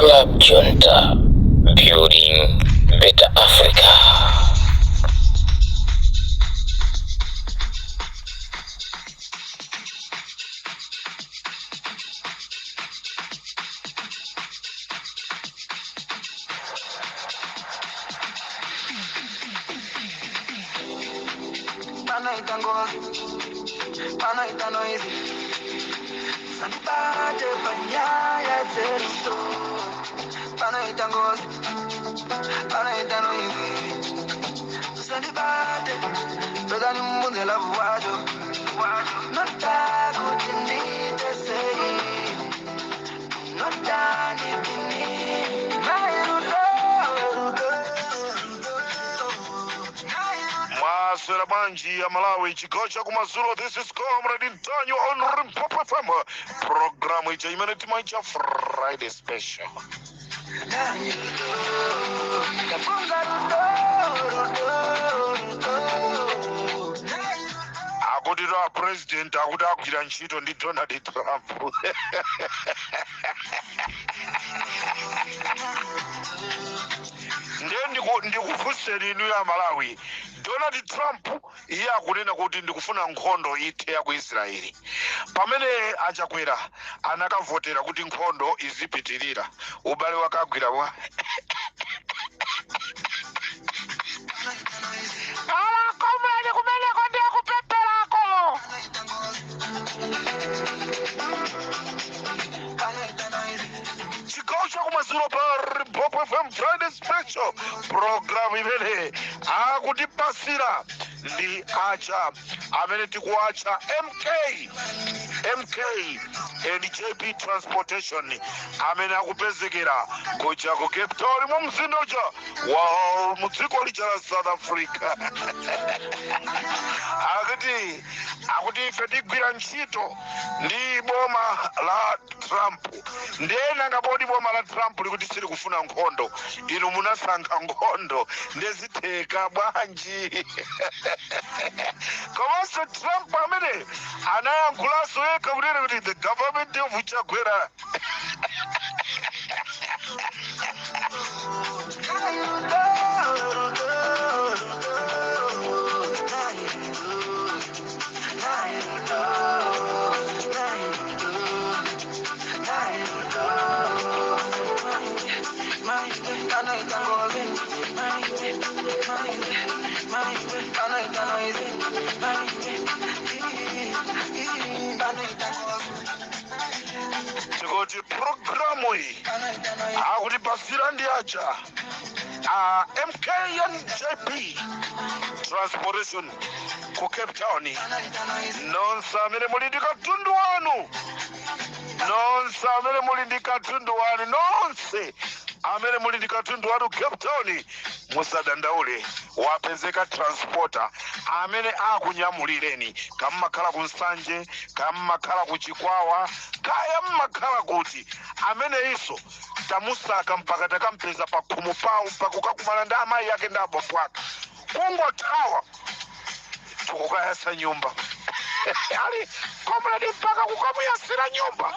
Club Junta, building better Africa. Maswera banji ya Malawi chikocha kumazulu. This is Comrade Mtanyiwa on Limpopo FM. Programu icha imeneti maicha Friday special. Akutira president akuti akugwira ntchito ndi Donald Trump. Ndikufunseni inu ya Malawi. Donald Trump iye akunena kuti ndikufuna nkhondo ithe ya ku Israeli. Pamene achakwera anakavotera kuti nkhondo izipitirira. Ubale wakagwira wa. Ala Comrade kumene konde kupepelako. Chikocha kumazulu pa Limpopo FM Friday special. Program imene akutipasira ndi acha amene tikuacha MK and JP Transportation amene akupezekera kuja ku Cape Town mu mzinda uja wa mudziko lija la South Africa. akuti ife tigwira ntchito ndi boma la Trump. Ndena ngabodi boma la Trump likuti sili kufuna nkhondo, inu munasankha nkhondo ndezitheka bwanji. Komanso Trump amene anayankhulaso yekha kunena kuti the government of Chagwera. Tikoti programu hii akutipasira ndi acha MK and JP Transportation ku Cape Town. Nonse amene muli ndi katundu wanu, nonse amene muli ndi katundu wanu, nonse amene muli ndi katundu wanu Cape Town, musadandaule, wapezeka transporter amene akunyamulireni. Kama makhala kunsanje, kama makhala kuchikwawa, kaya makhala kuti amene iso tamusaka mpaka takampeza pa khumu pawo mpaka kukakumana ndi amayi yake ndi abambo ake. Kungothawa tukukayasa nyumba. Ali Comrade mpaka kukamuyasira nyumba.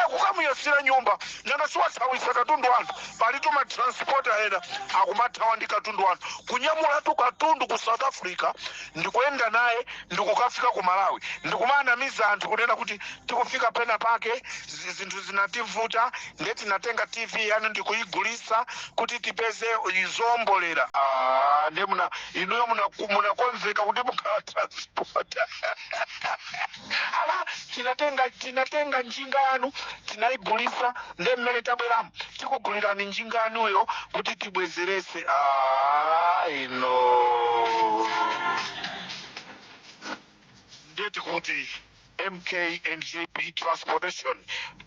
Kukamuyasira nyumba. Nanga siwathawisa katundu wanu. Palituma transporter ena akumathawa ndi katundu wanu. Kunyamula tu katundu ku South Africa ndikuenda naye ndikukafika ku Malawi. Ndikumanamiza anthu kunena kuti tikufika pena pake zinthu zinativuta ndeti natenga TV yanu ndikuyigulisa kuti tipeze izombolera. Ndemuna inuyo munakonzeka kuti mukhala transporter. Ala tinatenga njinga yanu tinaigulisa nde mmene tabweramu tikugulirani njinga yanuyo kuti tibwezerese. Ndeti kuti MK and JP Transportation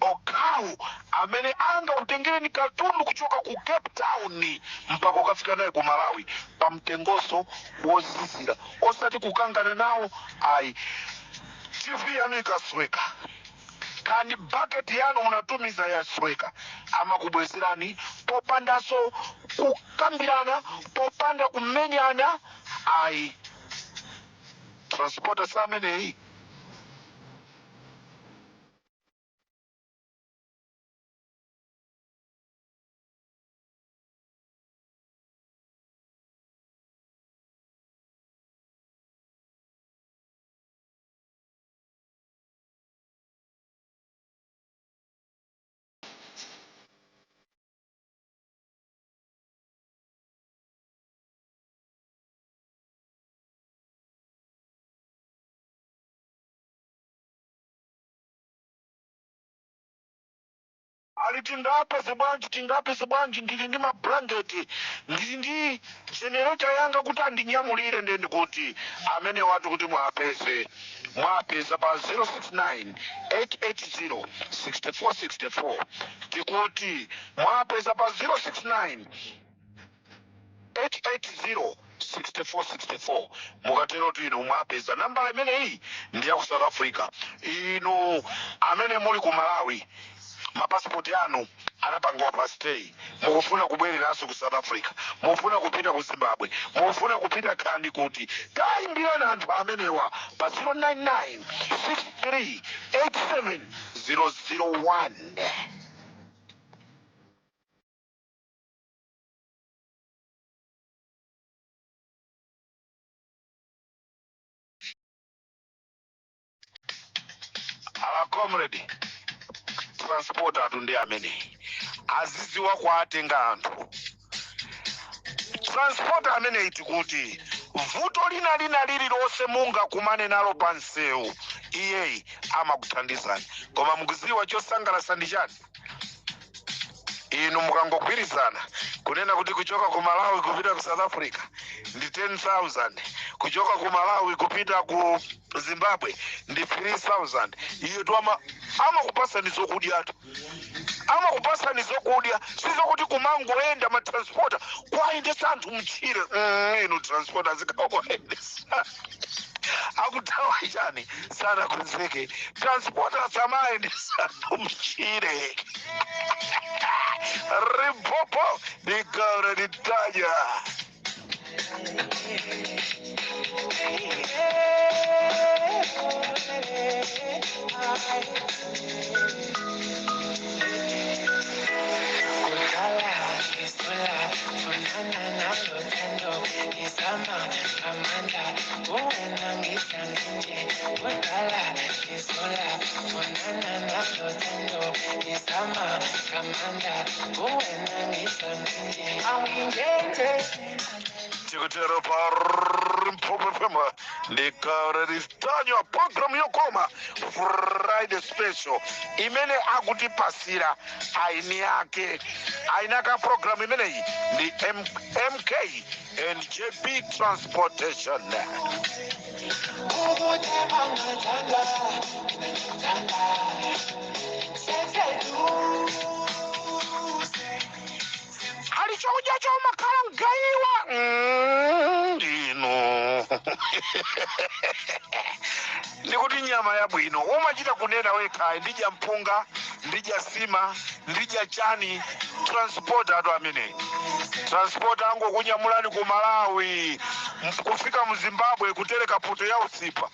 okau amene anga utengereni katundu kuchoka ku Cape Town mpaka ukafika naye ku Malawi pamtengoso wozizira, osati kukangana nawo. TV yanu ikasweka, kani bucket yanu unatumiza yasweka, ama kubwezerani popandaso kukambirana, popanda kumenyana. Transporter samene hii ali tingape sebwanji ndili ndi mablanketi ndili ndi generator yanga kuti andinyamulire ndeni kuti amene watu kuti mwapeza pa 069 880 6464 tikuti mwapeza pa 069 880 6464 mukatero tino mwapeza namba imene iyi ndi ya ku South Africa. Ino amene muli ku Malawi mapasipoti anu anapangwa pa stay, mukufuna kubwereranso ku South Africa, mukufuna kupita ku Zimbabwe, mukufuna kupita kandi kuti tayimbirani anthu amenewa pa 099 63 87 001. Comrade transport atunde amene aziziwa kwatenga anthu transport amene iti kuti vuto lina lililonse munga kumane nalo pansewu iyeyi amakuthandizani. Koma mukuziwa chosangalatsa ndi chani? Inu mukangogwirizana kunena kuti kuchoka ku Malawi kupita ku South Africa ndi 10,000, kuchoka ku Malawi kupita ku Zimbabwe ndi 3,000. Iyo tu amakupasani zokudya tu, amakupasani zokudya, sizokuti kumangoenda matransporta kwaendesa anthu mchire. Inu transport azikawaendesa akutawa chani sana kunzeke transport asamaendesa anthu mchire. Limpopo ni Comrade Mtanyiwa. Tikutero pa Limpopo fema ndi Comrade Mtanyiwa program yokoma Friday special imene akutipasira aini yake ainaka program imeneyi ndi MK and JP Transportation. Alichokuja choma kalangaiwa ino ndikuti nyama ya bwino umachita kunena wekha ndija mpunga ndija sima ndija chani transport atu amene transport ango kunyamulani ku Malawi kufika mu Zimbabwe kutereka poto ya usipa.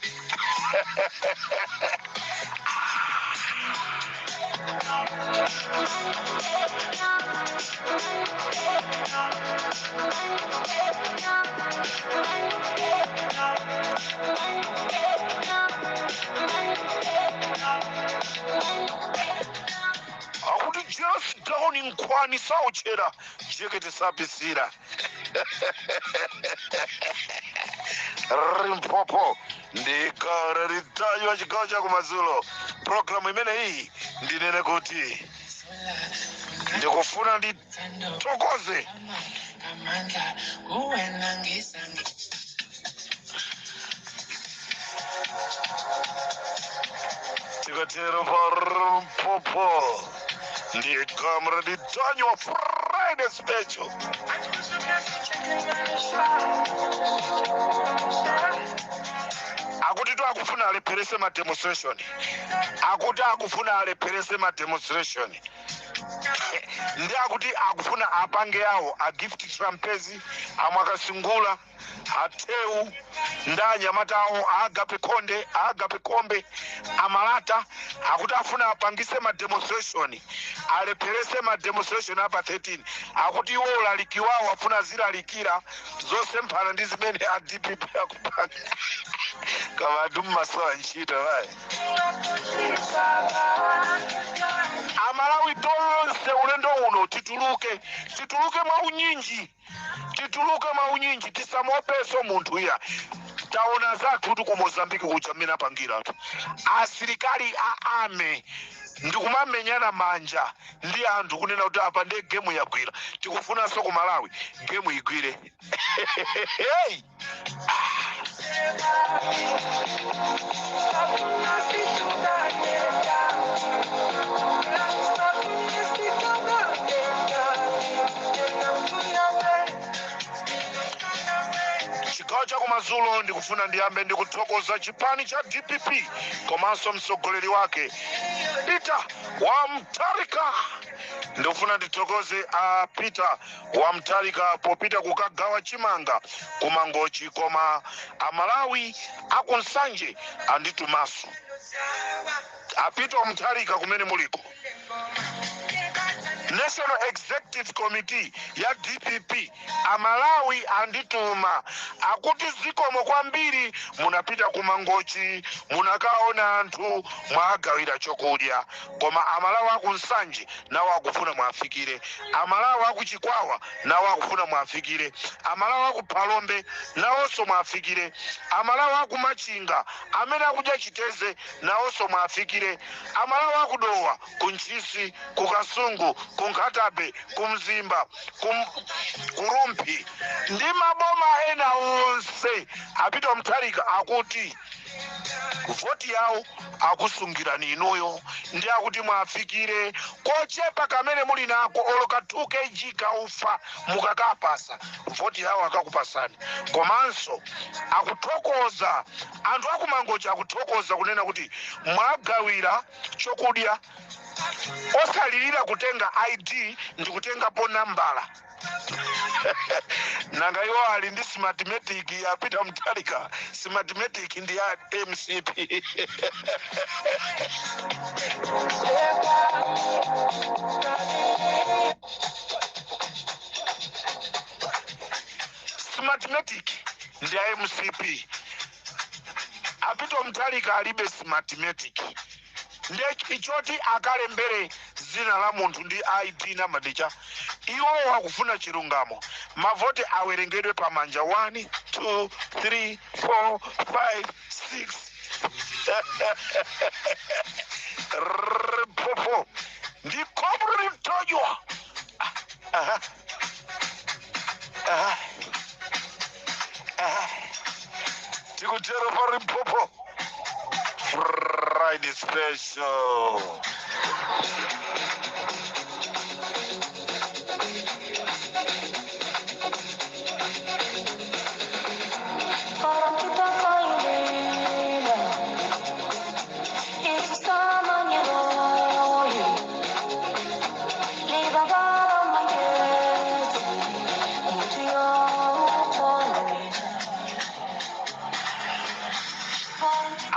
Akuti just down in Kwani sauchera jekete sapisira. Limpopo ndi Comrade Mtanyiwa chigawo cha kumadzulo. Program imene iyi ndinene kuti ndikufuna nditokoze tikatero pa Limpopo ndi Comrade Mtanyiwa Friday special. Akuti tu akufuna aleperese ma demonstration, akuti akufuna aleperese ma demonstration ndi akuti akufuna apange yawo a gift trampezi amwakasingula ateu ndanya matawo agape konde agape kombe amalata akuti afuna apangise ma demonstration aleperese ma demonstration apa 13 akuti iwo ulalikiwawo afuna ziralikira zose mphana ndi zimene a DPP akupanga kama dumma so nchita vai Amalawi tonse ulendo uno tituluke maunyinji tisamopeso munthu ya taona zathu tu ku Mozambique kuchamina pangira tu asilikali aame ndikumamenyana manja ndi anthu kunena kuti apa ndi gemu yagwira tikufunanso ku Malawi gemu igwire. Hey! Chigawo cha kumadzulo ndikufuna ndiyambe ndikuthokoza chipani cha DPP komanso mtsogoleri wake Peter Wamtarika. Ndikufuna ndithokoze Peter Wamtarika popita kukagawa chimanga kumangochi koma Amalawi akunsanje anditumaso. Peter Wamtarika kumene muliko. National Executive Committee ya DPP Amalawi andituma akuti zikomo kwambiri munapita kumangochi munakaona anthu mwagawira chokudya koma Amalawi akunsanje nawo akufuna mwafikire, Amalawi akuchikwawa nawo akufuna mwafikire, Amalawi akuphalombe nawonso mwafikire, Amalawi akumachinga amene akudya chiteze nawonso mwafikire, Amalawi akudowa kunchisi kukasungu kunkatabe kumzimba kurumpi ndi maboma ena onse. Peter Wamtarika akuti voti yawo akusungirani inuyo ndi akuti mwafikire kochepa kamene muli nako oloka 2 kg kaufa mukakapasa voti yawo akakupasani. Komanso akuthokoza anthu akumangochi akuthokoza kunena kuti mwagawira chokudya osalilira kutenga ID ndi kutengapo nambala. Nanga iwo ali ndi smartmatic ya Peter Wamtarika, smartmatic ndi ya MCP. Smartmatic ndi ya MCP. Peter Wamtarika alibe smartmatic. Ndichoti akalembere zina la munthu ndi ID na madicha. Iwo wakufuna chilungamo. Mavoti awerengedwe pamanja 1 2 3 4 5 6. Limpopo ndi Comrade Mtanyiwa. Tikutero pa Limpopo. Friday special.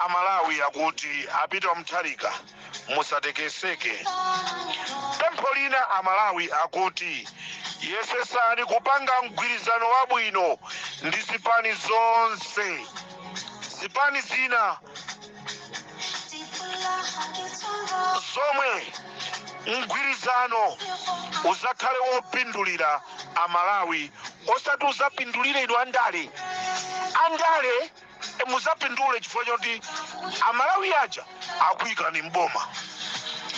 Amalawi akuti Peter Wamtarika musatekeseke. Pempho lina Amalawi akuti yesesani kupanga mgwirizano wabwino ndi zipani zonse. Zipani zina zomwe mgwirizano uzakhale wopindulira Amalawi osati uzapindulire inu andale muzapindule chifukwa choti Amalawi aja akuyikani mboma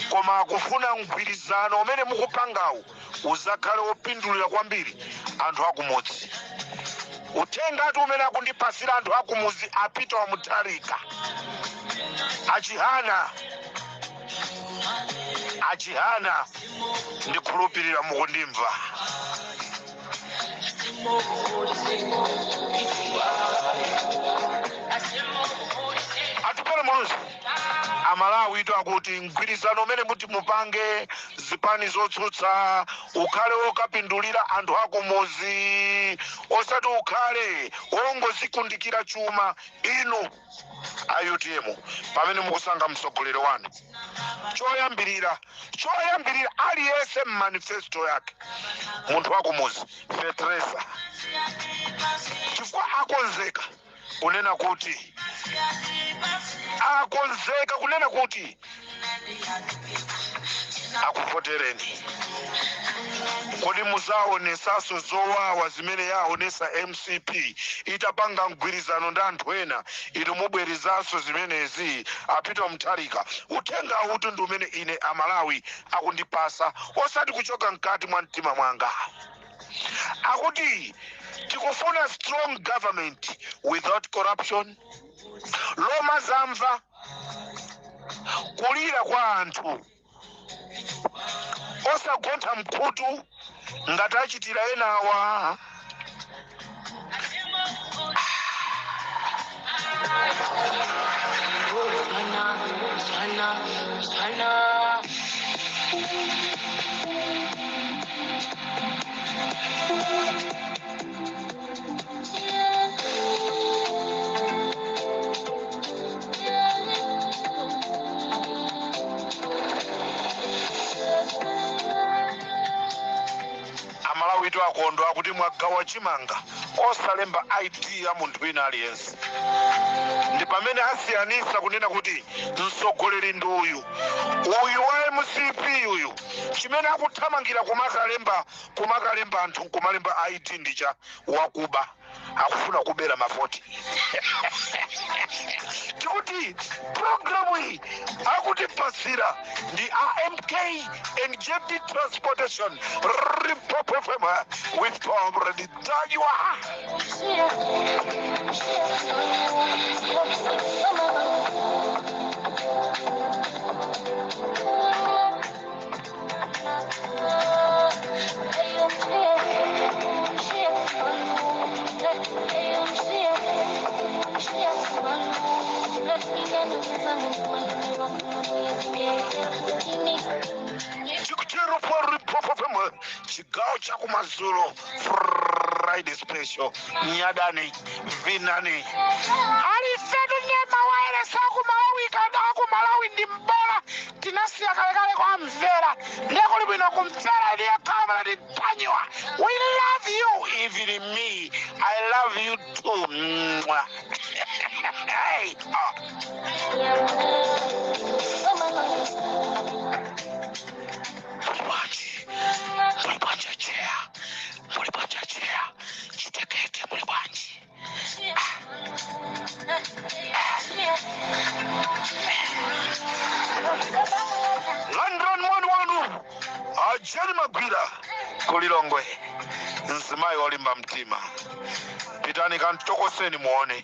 koma akufuna mgwirizano umene mukupangawu uzakhale wopindulira kwambiri anthu akumudzi. Uthenga ati umene akundipasira anthu akumuzi Peter Wamtarika achihana ndikhulupirira mukundimva. Atupele muluzi Amalawi ito akuti mgwirizano umene muti mupange zipani zotsutsa ukhale wokapindulira anthu akumuzi osati ukhale wongozikundikira chuma inu UTM pamene mukusanga mtsogoleri wanu. Choyambirira aliyese manifesto yake munthu wakumuzi fetresa chifukwa akonzeka kunena kuti akuvotereni kodi muzaonesaso zowawa zimene yaonesa MCP itapanga mgwirizano ndi anthu ena inu mubwerezaso zimenezi apita Mutharika uthenga utu ndi umene ine Amalawi akundipasa osati kuchoka mkati mwa mtima mwanga akuti tikufuna strong government without corruption loma zamva kulira kwa anthu osagontha mkhutu ngati achitira enawa Amalawi tu akondo akuti mwagawa chimanga osalemba ID ya munthu wina aliyense ndi pamene asiyanisa kunena kuti mtsogoleri ndi uyu wa MCP uyu chimene akuthamangira kumakalemba anthu kumalemba ID ndicha wakuba akufuna kubera mavoti tikuti programu iyi akutipasira ndi AMK and JP Transportation Limpopo FM with Comrade Mtanyiwa. Chikutero for Limpopo FM chigawo chakumadzulo Friday special nyadani vinani alifetu nyema waere saku Malawi kada aku Malawi ndi mbola tinasiya kalekale kwa mvera ndeko libino kumvera ndiye Comrade Mtanyiwa. We love you even me I love you too. Hey. London wanu ajali magwira kulilongwe nzimayi olimba mtima pitani kantokoseni muone.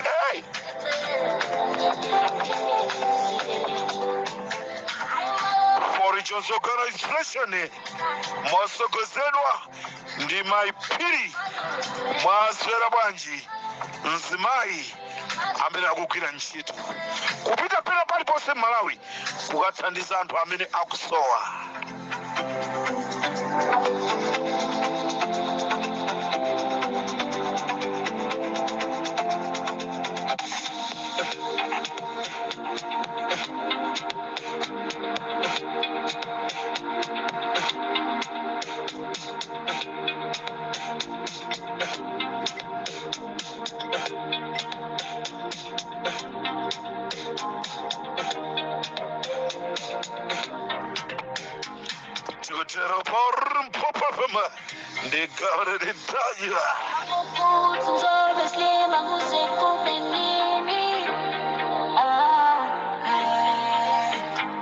Hey. For regions organization mwasogozedwa ndi maipiri mwaswera bwanji nzimayi amene akugwira ntchito kupita pena paliponse Malawi kukathandiza anthu amene akusowa. Chikutero por Limpopo FM ndi Comrade Mtanyiwa.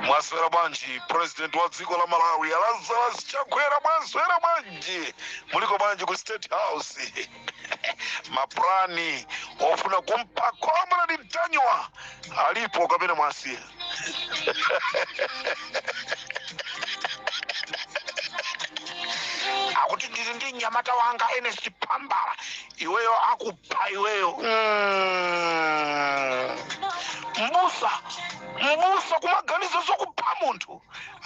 Mwaswera bwanji president wa dziko la Malawi Lazarus Chakwera mwaswera bwanji muliko bwanji ku State House. Maplani ofuna kumpa Comrade Mtanyiwa alipo kapena mwasiya. Akuti ndiri ndi nyamata wanga Ernest Pambala iweyo akupha iweyo. Mbusa kumaganizo zokupha munthu.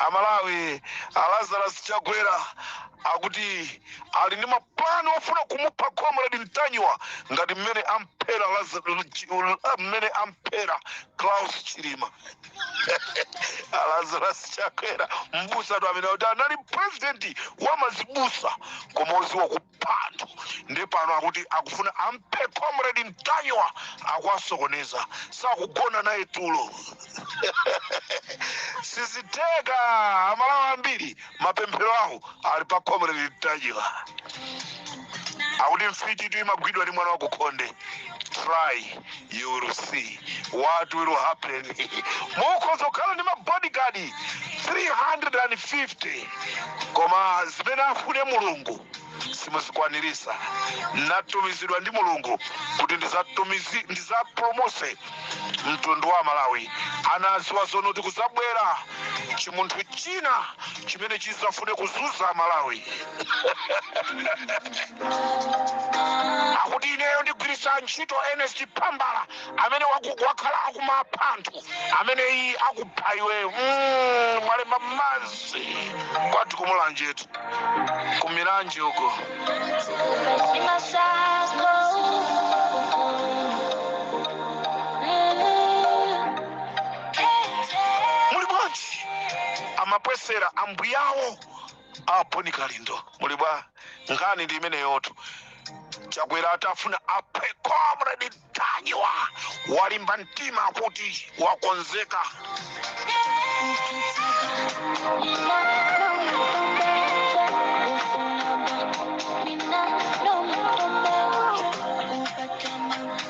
Amalawi Lazarus Chakwera akuti ali ndi maplani ofuna kumupha Comrade Mtanyiwa ngati mmene ampera Klaus Chilima. Lazarus Chakwera mbusa ndo amene anali president wa mazibusa koma oziwa kupha anthu ndi pano akuti akufuna ampe Comrade Mtanyiwa akwasokoneza sakugona naye tulo siziteka amalawa ambiri mapemphero awo ali pa Comrade Mtanyiwa akuti mfiti tu imagwidwa ndi mwana wa kukhonde. Try, you will see what will happen. Mukhoza kukhala ndi mabodyguard 350 koma zimene afune Mulungu simuzikwanirisa. Natumizidwa ndi Mulungu kuti ndizapromose mtundu wa Malawi. Anaziwa zonoti kuzabwera chimunthu china chimene chizafune kuzuza Malawi. Akuti ineyo ndigwirisa ntchito Ernest Pambala amene wakhala akumapanthu amene iyi akupha iweyo mwalemba mazi kwati kumulanjetu kumiranje uko. Muli bwanji amapwesera ambuyawo apo nikalindo muli bwa ngani ndi imene yoto chakwera atafuna ape Comrade Mtanyiwa walimba mtima kuti wakonzeka.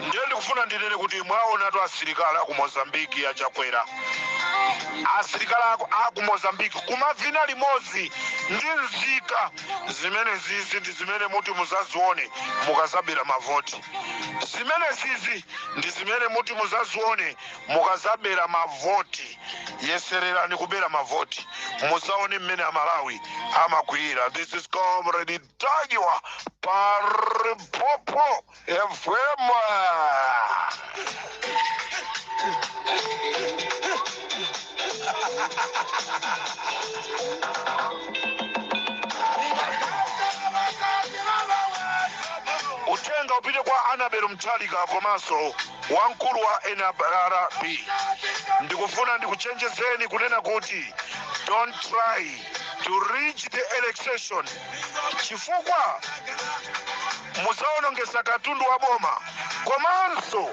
Ndiye ndikufuna ndinene kuti mwaona tu asilikali aku Mozambique achakwera. Asilikali aku Mozambique kumavina limodzi ndi nzika zimene zizi ndi zimene muti muzazione mukazabera mavoti. Zimene zizi ndi zimene muti muzazione mukazabera mavoti. Yesererani kubera mavoti muzaone mmene Amalawi amakwira. This is Comrade Mtanyiwa pa Limpopo FM. Utenga upite kwa Anabel Mtalika komanso wamkulu wa NRB. Ndikufuna ndikuchenjezeni kunena kuti don't try to reach the election chifukwa muzaonongesa katundu wa boma komanso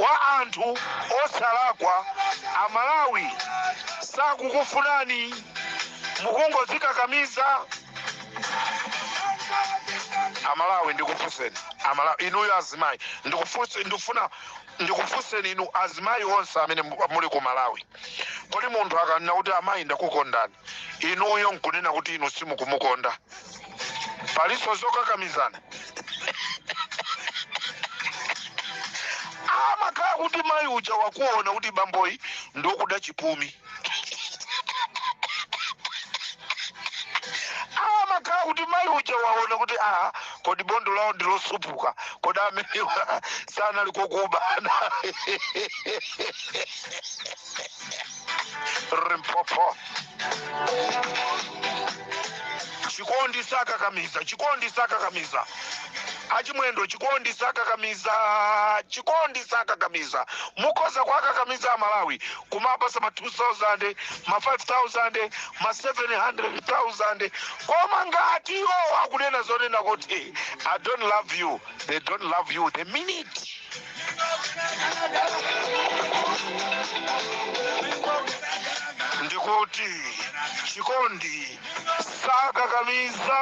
wa anthu osalakwa. Amalawi sakukufunani mukungozikakamiza. Amalawi ndikufuseni Amalawi inuyo azimayi ndikufuseni inu azimayi onse amene muli ku Malawi. Kodi munthu akanena kuti amayi ndakukondani inuyo nkunena kuti inu simukumukonda paliso zokakamizana. Amakhala kuti mayi uja wakuona kuti bamboyi ndokuda chipumi. Amakhala kuti mayi uja waona kuti kodi bondo lawo ndilosupuka kodi amene sana likukubana. Limpopo chikondi sakakamiza achimwendo chikondi sakakamiza mukhoza kwakakamiza Amalawi kumapasa ma 2,000 ma 5,000 ma 700,000 koma ngati iwo akunena zonena kuti I don't love you, they don't love you the minute. Ndikuti chikondi sakakamiza.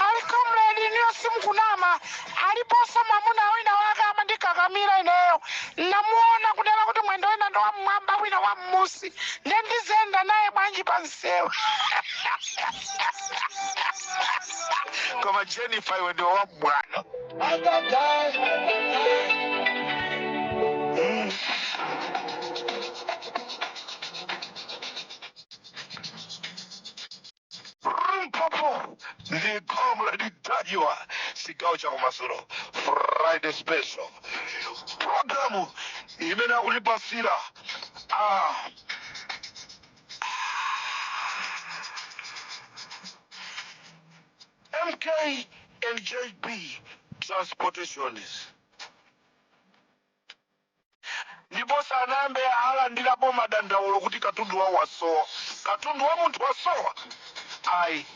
Ali Comrade niyo simukunama aliposa mamuna wina waka amandikakamira ineyo namuona kunena kuti mwendo wina ndo wamwamba wina wamusi ndendizenda naye bwanji pansewa. Koma Jennifer iwe ndio wamwana. Limpopo ndi Comrade Mtanyiwa sigawo cha kumasuro Friday special programu imene akulipasira MK and JP transportations. Ndipo sanambe alandirapo madandaulo kuti katundu wawo wasowa. Katundu wa munthu wasowa. Ayi.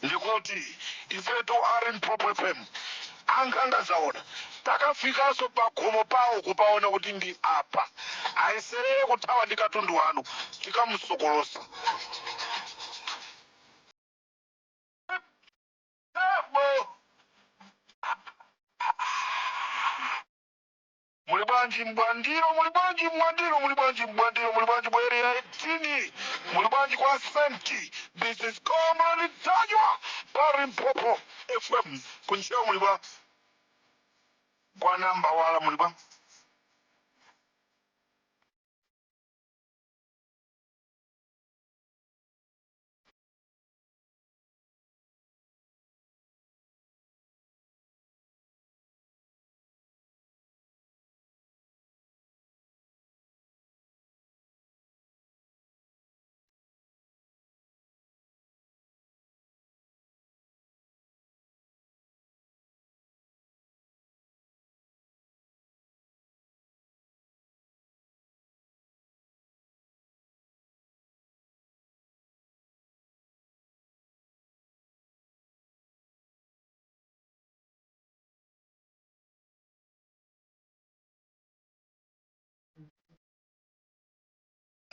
Ndikuti ifeto Limpopo FM ankanga zaona takafikaso pagomo pawo kupaona kuti ndi apa ayeserere kuthawa ndi katundu wanu tikamusokolosa. Muli bwanji mbwandiro, muli bwanji mwandiro, muli bwanji mbwandiro, muli bwanji bwere ya etini, muli bwanji kwa senti. This is Comrade Mtanyiwa pa Limpopo FM. Kuncheo muli bwa kwa namba wala muli bwa.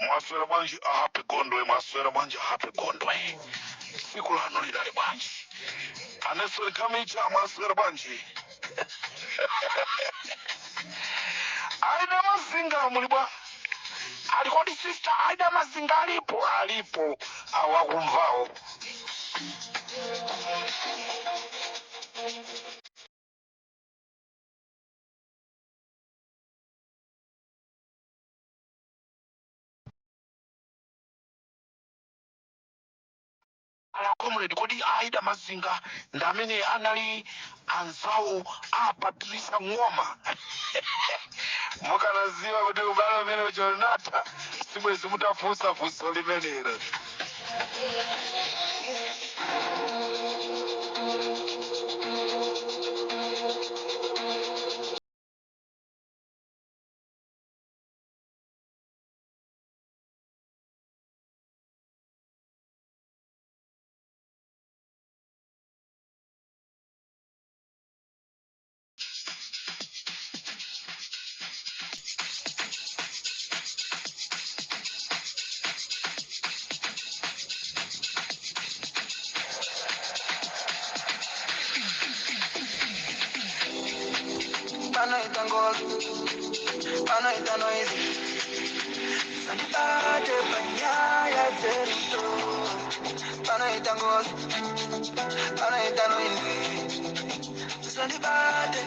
Mwaswera bwanji ahape gondwe, mwaswera bwanji ahape gondwe. Siku lano lidali bwanji. Aneswere kamicha mwaswera bwanji. Aida Mazinga muli bwa. Alikodi sister Aida Mazinga alipo awakumvao. Comrade kodi Aida Mazinga ndamene anali anzawo Patricia Ngoma. Mukanaziwa kuti ubalo mene Jonathan simwezi mutafusa fuso limenera. Pana itangol, pana itanoizi. Sanipate panyaya zeruto. Pana itangol, pana itanoizi. Sanipate,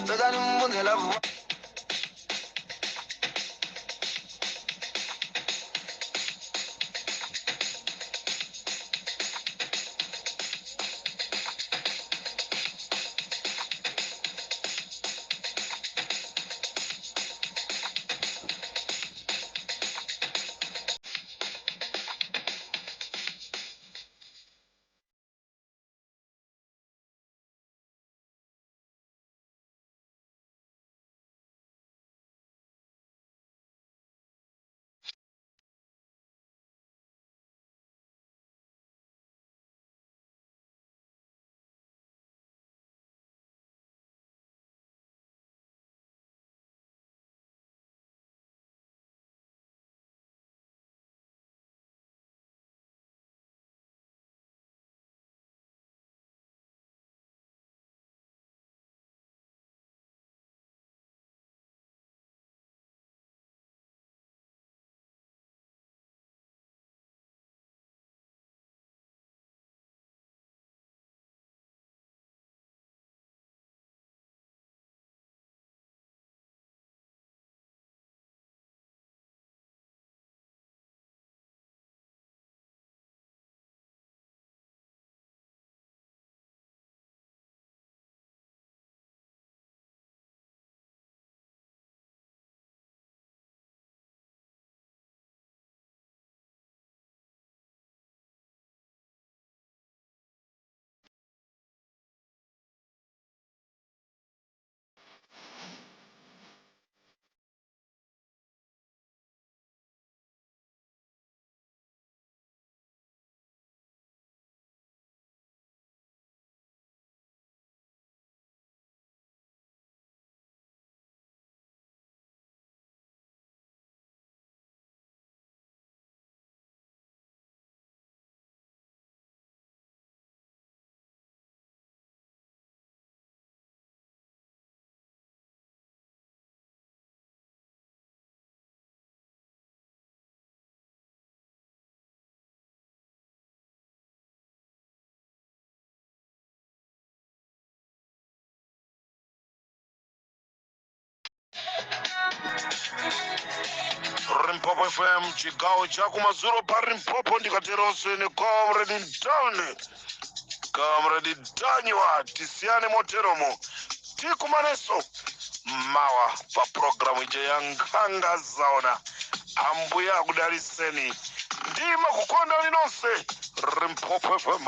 pedani mbunge lavu. Limpopo FM chigawo chakumazuro pa Limpopo ndikateronso ine Comrade Comrade Mtanyiwa tisiyane moteromo tikumaneso mawa pa programu ije ya Nkhanga Zaona. Ambuya akudaliseni ndima kukonda linonse Limpopo FM.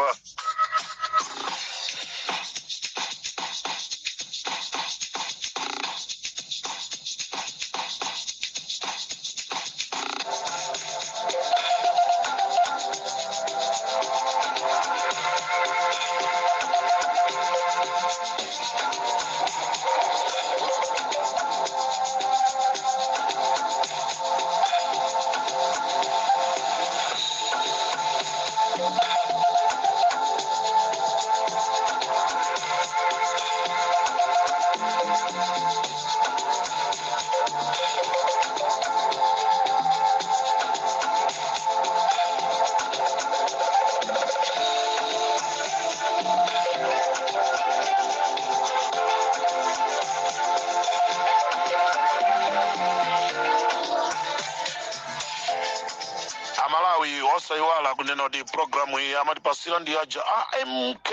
Amalawi osaiwala kunena di programu hii amatipasira ndi aja AMK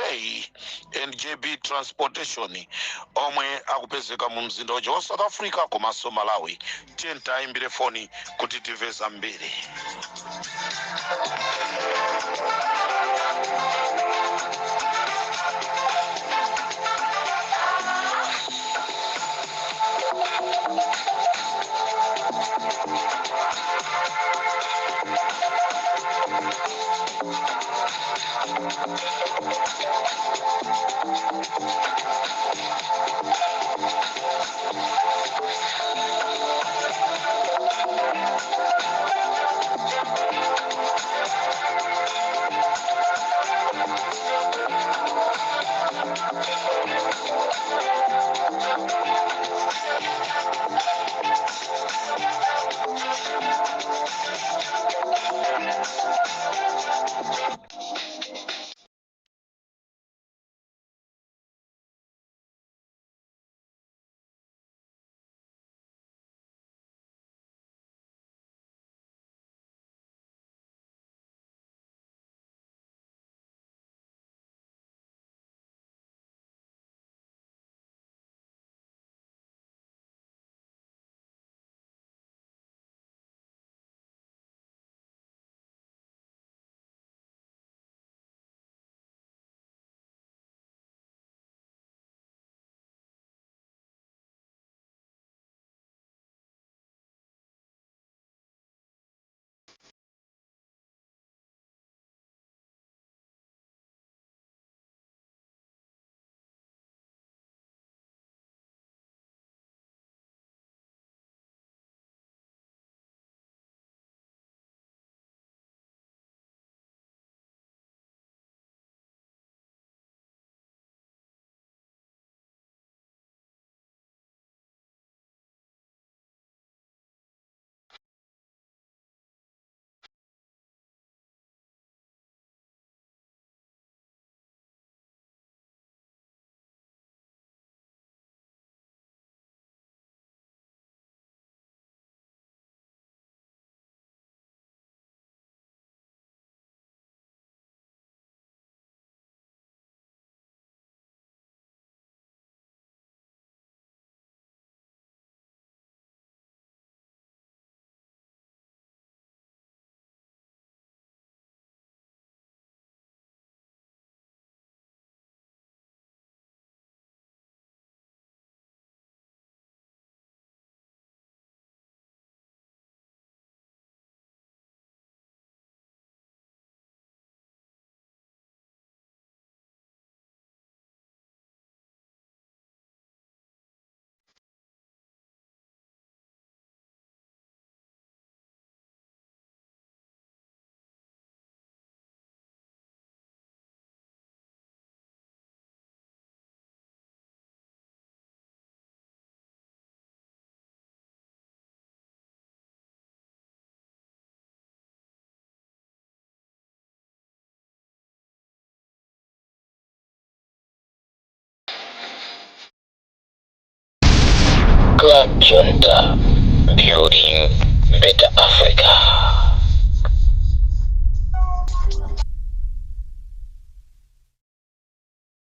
and JB Transportation omwe akupezeka mu mzinda wa South Africa komanso Malawi. Tienta imbire foni kuti tiveza mbiri. Club Junta, building better Africa.